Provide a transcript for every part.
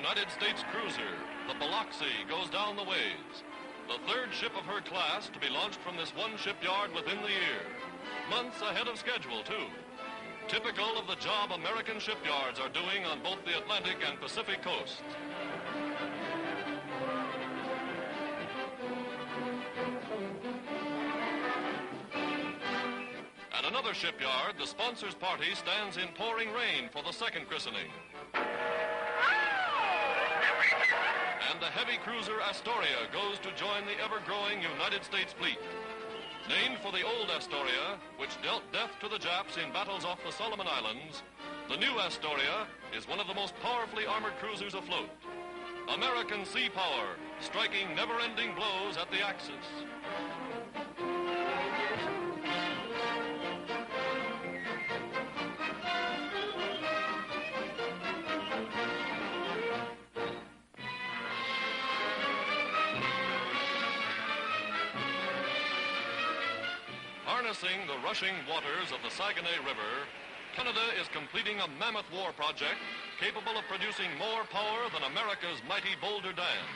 United States cruiser, the Biloxi, goes down the ways. The third ship of her class to be launched from this one shipyard within the year. Months ahead of schedule, too. Typical of the job American shipyards are doing on both the Atlantic and Pacific coasts. At another shipyard, the sponsors' party stands in pouring rain for the second christening. And the heavy cruiser Astoria goes to join the ever-growing United States fleet. Named for the old Astoria, which dealt death to the Japs in battles off the Solomon Islands, the new Astoria is one of the most powerfully armored cruisers afloat. American sea power, striking never-ending blows at the Axis. Harnessing the rushing waters of the Saguenay River, Canada is completing a mammoth war project capable of producing more power than America's mighty Boulder Dam.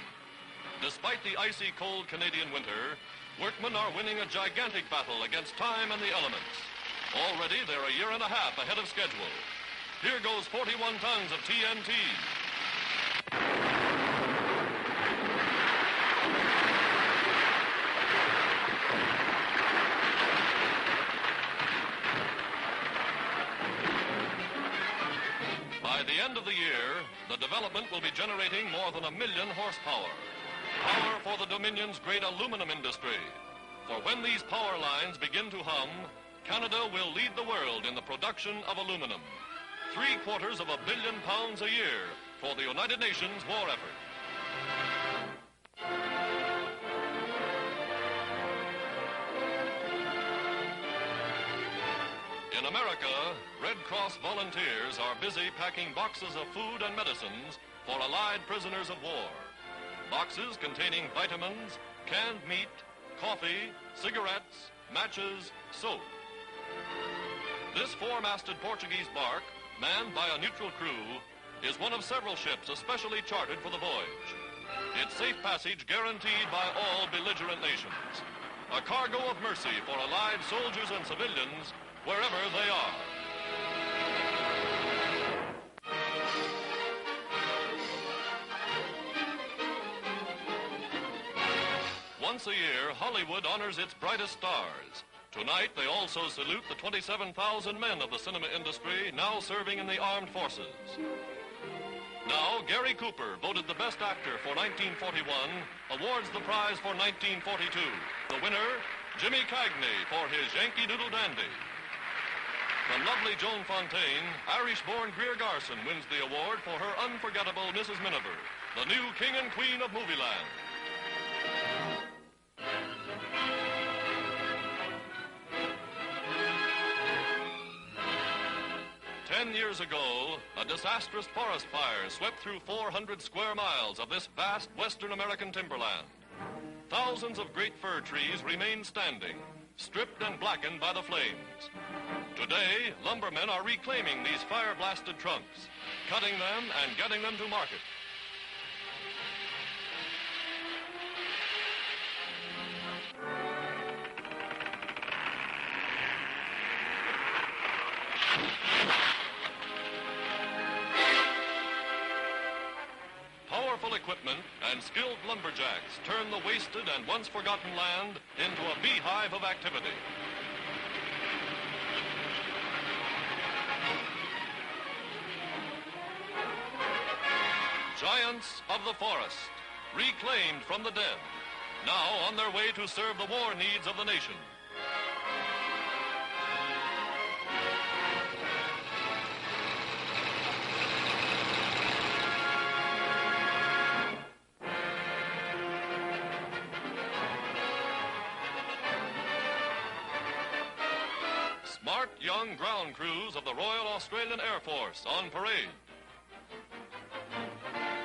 Despite the icy cold Canadian winter, workmen are winning a gigantic battle against time and the elements. Already they're a year and a half ahead of schedule. Here goes 41 tons of TNT. By the end of the year, the development will be generating more than 1 million horsepower. Power for the Dominion's great aluminum industry. For when these power lines begin to hum, Canada will lead the world in the production of aluminum. 750 million pounds a year for the United Nations war effort. In America, Red Cross volunteers are busy packing boxes of food and medicines for Allied prisoners of war. Boxes containing vitamins, canned meat, coffee, cigarettes, matches, soap. This four-masted Portuguese bark, manned by a neutral crew, is one of several ships especially chartered for the voyage. Its safe passage guaranteed by all belligerent nations. A cargo of mercy for Allied soldiers and civilians wherever they are. Once a year, Hollywood honors its brightest stars. Tonight, they also salute the 27,000 men of the cinema industry now serving in the armed forces. Now, Gary Cooper, voted the best actor for 1941, awards the prize for 1942. The winner, Jimmy Cagney, for his Yankee Doodle Dandy. From lovely Joan Fontaine, Irish-born Greer Garson wins the award for her unforgettable Mrs. Miniver, the new king and queen of Movieland. Ten years ago, a disastrous forest fire swept through 400 square miles of this vast western American timberland. Thousands of great fir trees remain standing, stripped and blackened by the flames. Today, lumbermen are reclaiming these fire-blasted trunks, cutting them and getting them to market. Powerful equipment and skilled lumberjacks turn the wasted and once forgotten land into a beehive of activity. Giants of the forest, reclaimed from the dead, now on their way to serve the war needs of the nation. Smart young ground crews of the Royal Australian Air Force on parade.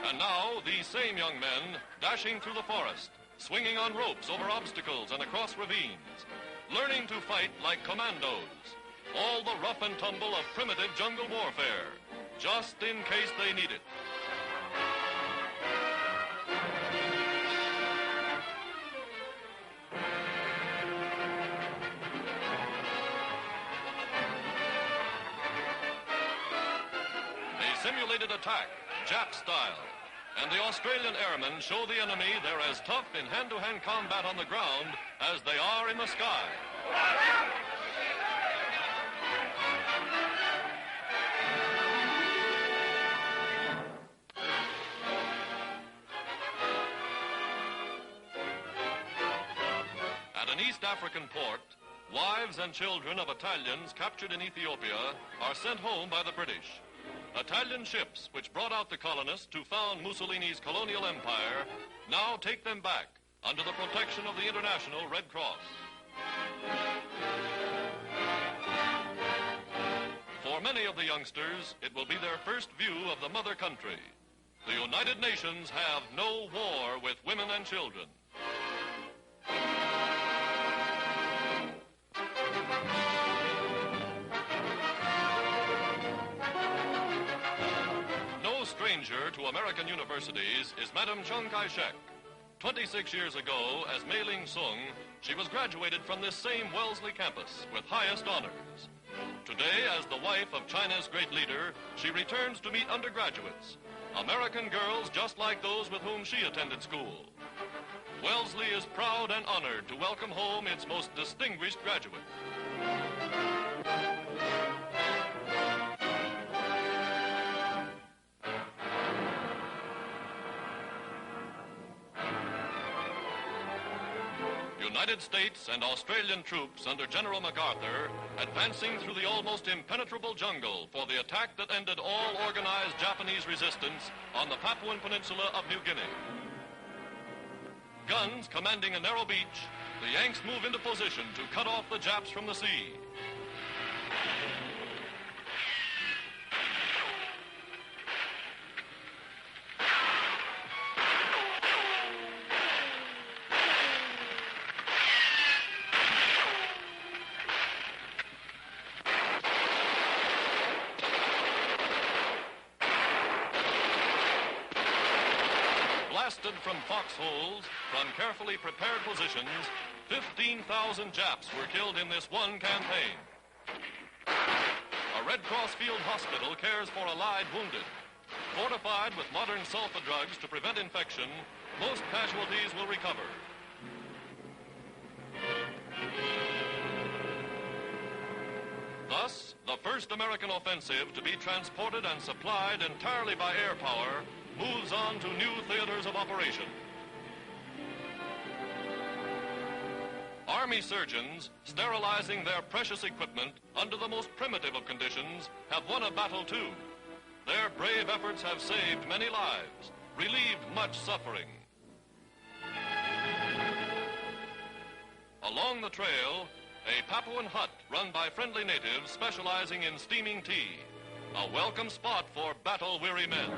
And now, these same young men dashing through the forest, swinging on ropes over obstacles and across ravines, learning to fight like commandos. All the rough and tumble of primitive jungle warfare, just in case they need it. calculated attack, Jap style. And the Australian airmen show the enemy they're as tough in hand-to-hand combat on the ground as they are in the sky. At an East African port, wives and children of Italians captured in Ethiopia are sent home by the British. Italian ships, which brought out the colonists to found Mussolini's colonial empire, now take them back under the protection of the International Red Cross. For many of the youngsters, it will be their first view of the mother country. The United Nations have no war with women and children. Stranger to American universities is Madame Chiang Kai-shek. 26 years ago, as Mei Ling Sung, she was graduated from this same Wellesley campus with highest honors. Today, as the wife of China's great leader, she returns to meet undergraduates, American girls just like those with whom she attended school. Wellesley is proud and honored to welcome home its most distinguished graduate. United States and Australian troops under General MacArthur advancing through the almost impenetrable jungle for the attack that ended all organized Japanese resistance on the Papuan Peninsula of New Guinea. Guns commanding a narrow beach, the Yanks move into position to cut off the Japs from the sea. Blasted from foxholes, from carefully prepared positions, 15,000 Japs were killed in this one campaign. A Red Cross field hospital cares for Allied wounded. Fortified with modern sulfa drugs to prevent infection, most casualties will recover. Thus, the first American offensive to be transported and supplied entirely by air power moves on to new theaters of operation. Army surgeons, sterilizing their precious equipment under the most primitive of conditions, have won a battle too. Their brave efforts have saved many lives, relieved much suffering. Along the trail, a Papuan hut run by friendly natives specializing in steaming tea, a welcome spot for battle-weary men.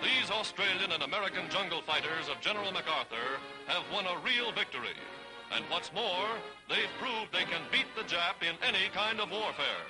These Australian and American jungle fighters of General MacArthur have won a real victory. And what's more, they've proved they can beat the Jap in any kind of warfare.